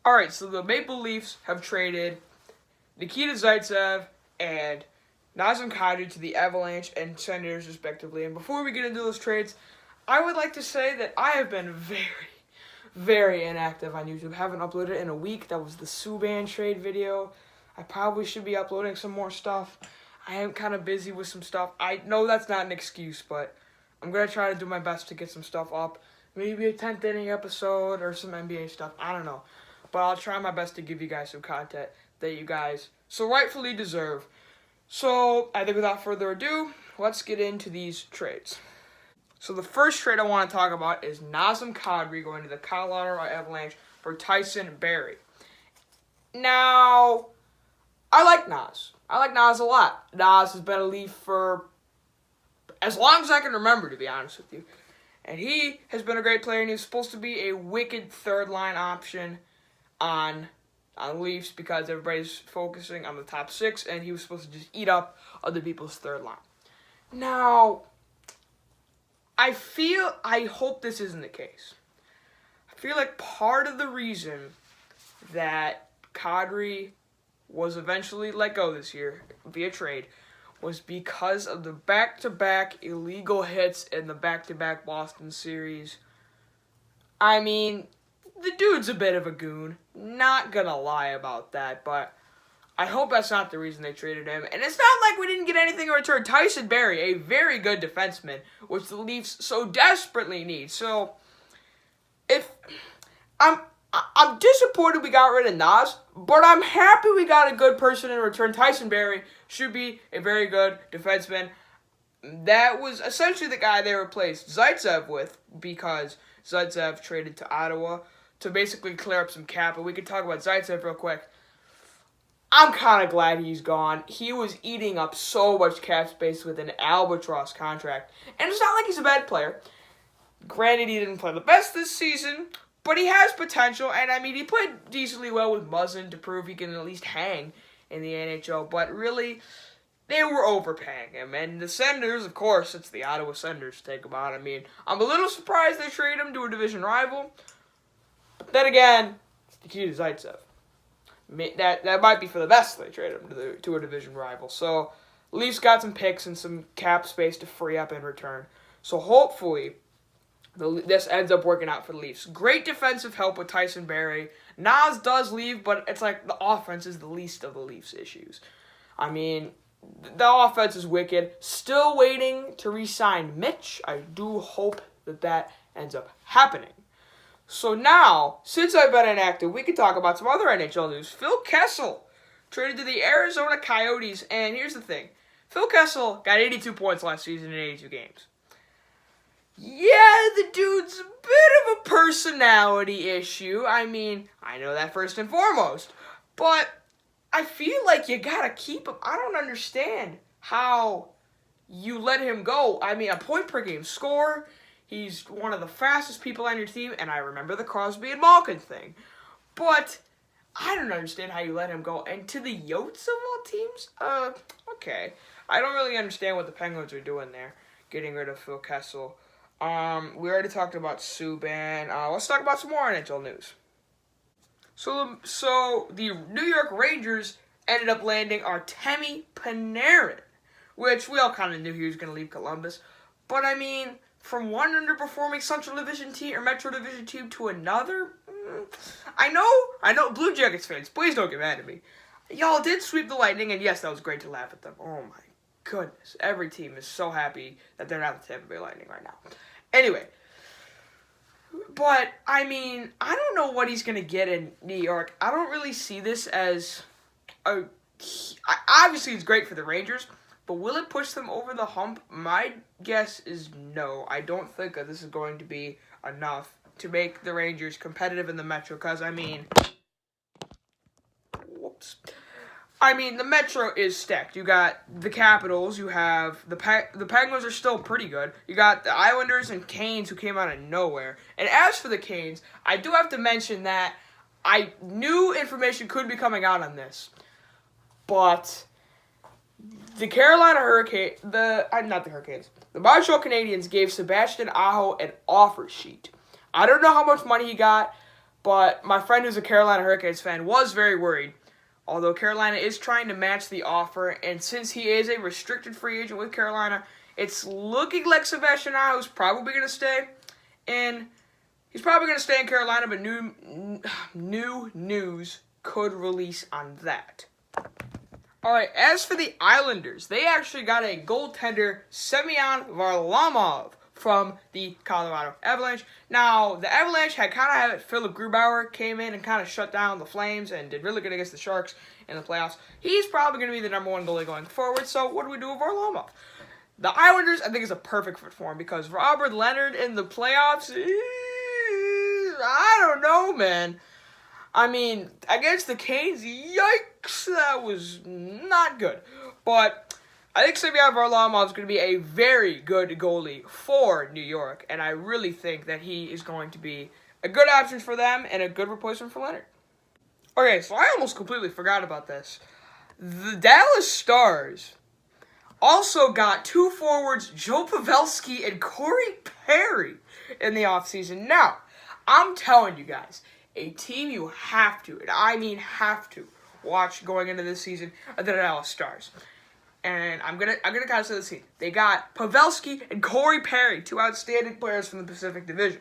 All right, so the Maple Leafs have traded Nikita Zaitsev and Nazem Kadri to the Avalanche and Senators, respectively. And before we get into those trades, I would like to say that I have been very inactive on YouTube. Haven't uploaded in a week. That was the Subban trade video. I probably should be uploading some more stuff. I am kind of busy with some stuff. I know that's not an excuse, but I'm going to try to do my best to get some stuff up. Maybe a 10th inning episode or some NBA stuff. I don't know. But I'll try my best to give you guys some content that you guys so rightfully deserve. So, I think without further ado, let's get into these trades. So the first trade I want to talk about is Nazem Kadri going to the Colorado Avalanche for Tyson Barrie. Now, I like Naz. I like Naz a lot. Naz has been a Leaf for as long as I can remember, to be honest with you. And he has been a great player, and he's supposed to be a wicked third-line option on Leafs because everybody's focusing on the top six, and he was supposed to just eat up other people's third line. Now, I hope this isn't the case. I feel like part of the reason that Kadri was eventually let go this year via trade was because of the back-to-back illegal hits in the back-to-back Boston series. I mean, the dude's a bit of a goon. Not gonna lie about that, but I hope that's not the reason they traded him. And it's not like we didn't get anything in return. Tyson Barrie, a very good defenseman, which the Leafs so desperately need. So, if I'm disappointed we got rid of Naz, but I'm happy we got a good person in return. Tyson Barrie should be a very good defenseman. That was essentially the guy they replaced Zaitsev with because Zaitsev traded to Ottawa to basically clear up some cap. And we could talk about Zaitsev real quick. I'm kind of glad he's gone. He was eating up so much cap space with an albatross contract. And it's not like he's a bad player. Granted, he didn't play the best this season, but he has potential. And, I mean, he played decently well with Muzzin to prove he can at least hang in the NHL. But really, they were overpaying him. And the Senators, of course, it's the Ottawa Senators to take him out. I mean, I'm a little surprised they traded him to a division rival. But then again, Nikita Zaitsev. That might be for the best they trade him to a division rival. So, Leafs got some picks and some cap space to free up in return. So, hopefully, this ends up working out for the Leafs. Great defensive help with Tyson Barrie. Naz does leave, but it's like the offense is the least of the Leafs' issues. I mean, the offense is wicked. Still waiting to re-sign Mitch. I do hope that ends up happening. So now, since I've been inactive, we can talk about some other NHL news. Phil Kessel traded to the Arizona Coyotes, and here's the thing. Phil Kessel got 82 points last season in 82 games. Yeah, the dude's a bit of a personality issue. I mean, I know that first and foremost. But I feel like you gotta keep him. I don't understand how you let him go. I mean, a point per game score. He's one of the fastest people on your team, and I remember the Crosby and Malkin thing. But I don't understand how you let him go. And to the Yotes of all teams? Okay. I don't really understand what the Penguins are doing there, getting rid of Phil Kessel. We already talked about Subban. Let's talk about some more NHL news. So the New York Rangers ended up landing Artemi Panarin, which we all kind of knew he was going to leave Columbus. But, I mean, from one underperforming Central Division team or Metro Division team to another, I know, Blue Jackets fans, please don't get mad at me. Y'all did sweep the Lightning, and yes, that was great to laugh at them. Oh my goodness, every team is so happy that they're not the Tampa Bay Lightning right now. Anyway, but, I mean, I don't know what he's going to get in New York. I don't really see this as obviously it's great for the Rangers, but will it push them over the hump? My guess is no. I don't think that this is going to be enough to make the Rangers competitive in the Metro, because, I mean, the Metro is stacked. You got the Capitals, you have the Penguins are still pretty good. You got the Islanders and Canes who came out of nowhere. And as for the Canes, I do have to mention that new information could be coming out on this. But the Carolina Hurricanes, the Montreal Canadiens gave Sebastian Aho an offer sheet. I don't know how much money he got, But my friend who's a Carolina Hurricanes fan was very worried. Although Carolina is trying to match the offer, and since he is a restricted free agent with Carolina, it's looking like Sebastian Aho is probably going to stay. And he's probably going to stay in Carolina, but new news could release on that. All right, as for the Islanders, they actually got a goaltender, Semyon Varlamov, from the Colorado Avalanche. Now, the Avalanche had kind of had it. Philip Grubauer came in and kind of shut down the Flames and did really good against the Sharks in the playoffs. He's probably going to be the number one goalie going forward, so what do we do with Varlamov? The Islanders, I think, is a perfect fit for him because Robert Leonard in the playoffs, I don't know, man. I mean, against the Canes, yikes, that was not good. But I think Semyon Varlamov is going to be a very good goalie for New York, and I really think that he is going to be a good option for them and a good replacement for Leonard. Okay, so I almost completely forgot about this. The Dallas Stars also got two forwards, Joe Pavelski and Corey Perry, in the offseason. Now, I'm telling you guys, a team you have to, and I mean have to, watch going into this season are the Dallas Stars. And I'm gonna kind of set the scene. They got Pavelski and Corey Perry, two outstanding players from the Pacific Division.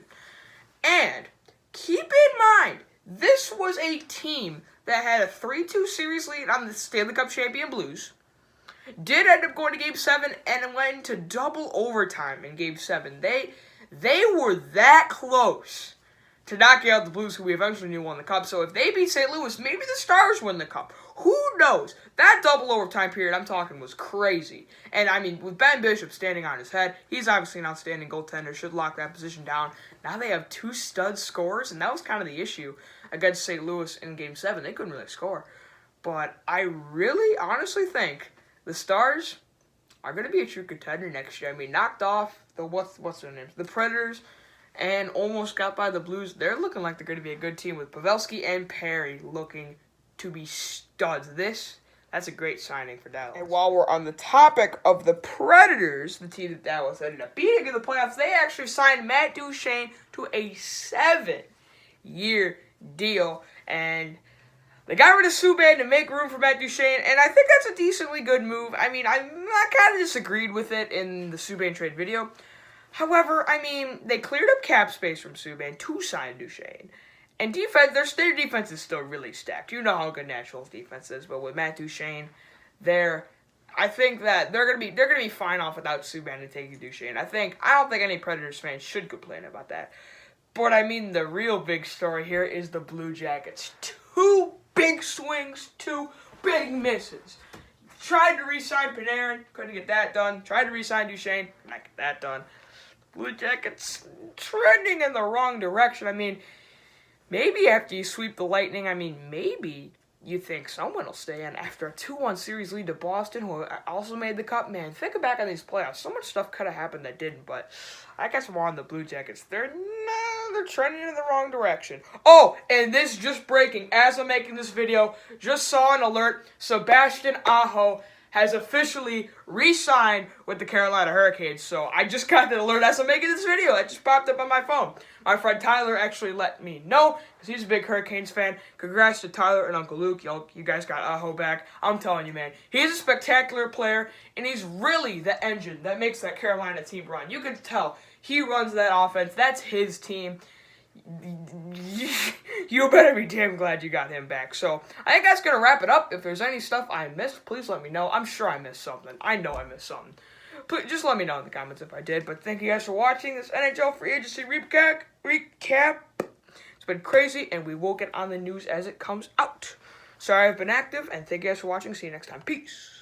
And keep in mind, this was a team that had a 3-2 series lead on the Stanley Cup champion Blues. Did end up going to Game 7 and went into double overtime in Game 7. They were that close to knocking out the Blues, who we eventually knew won the Cup. So if they beat St. Louis, maybe the Stars win the Cup. Who knows? That double overtime period I'm talking was crazy. And, I mean, with Ben Bishop standing on his head, he's obviously an outstanding goaltender, should lock that position down. Now they have two stud scorers, and that was kind of the issue against St. Louis in Game 7. They couldn't really score. But I really, honestly think the Stars are going to be a true contender next year. I mean, knocked off the, what's their names? The Predators, and almost got by the Blues. They're looking like they're going to be a good team with Pavelski and Perry looking to be studs. That's a great signing for Dallas. And while we're on the topic of the Predators, the team that Dallas ended up beating in the playoffs, they actually signed Matt Duchane to a 7-year deal. And they got rid of Subban to make room for Matt Duchane, and I think that's a decently good move. I mean, I kind of disagreed with it in the Subban trade video. However, I mean, they cleared up cap space from Subban to sign Duchane. And defense, their defense is still really stacked. You know how good Nashville's defense is, but with Matt Duchane, I think that they're gonna be fine off without Subban and taking Duchane. I don't think any Predators fans should complain about that. But I mean, the real big story here is the Blue Jackets. 2 big swings, 2 big misses. Tried to re-sign Panarin, couldn't get that done. Tried to re-sign Duchane, not get that done. Blue Jackets trending in the wrong direction. I mean, maybe after you sweep the Lightning, maybe you think someone will stay in after a 2-1 series lead to Boston, who also made the Cup. Man, think back on these playoffs. So much stuff could have happened that didn't, but I guess we're on the Blue Jackets. They're trending in the wrong direction. Oh, and this just breaking. As I'm making this video, just saw an alert. Sebastian Aho has officially re-signed with the Carolina Hurricanes. So I just got the alert as I'm making this video. It just popped up on my phone. My friend Tyler actually let me know because he's a big Hurricanes fan. Congrats to Tyler and Uncle Luke. You guys got Aho back. I'm telling you, man. He's a spectacular player, and he's really the engine that makes that Carolina team run. You can tell he runs that offense. That's his team. You better be damn glad you got him back. So I think that's going to wrap it up. If there's any stuff I missed, please let me know. I'm sure I missed something. I know I missed something. Please, just let me know in the comments if I did. But thank you guys for watching this NHL free agency recap. It's been crazy, and we will get on the news as it comes out. Sorry I've been active, and thank you guys for watching. See you next time. Peace.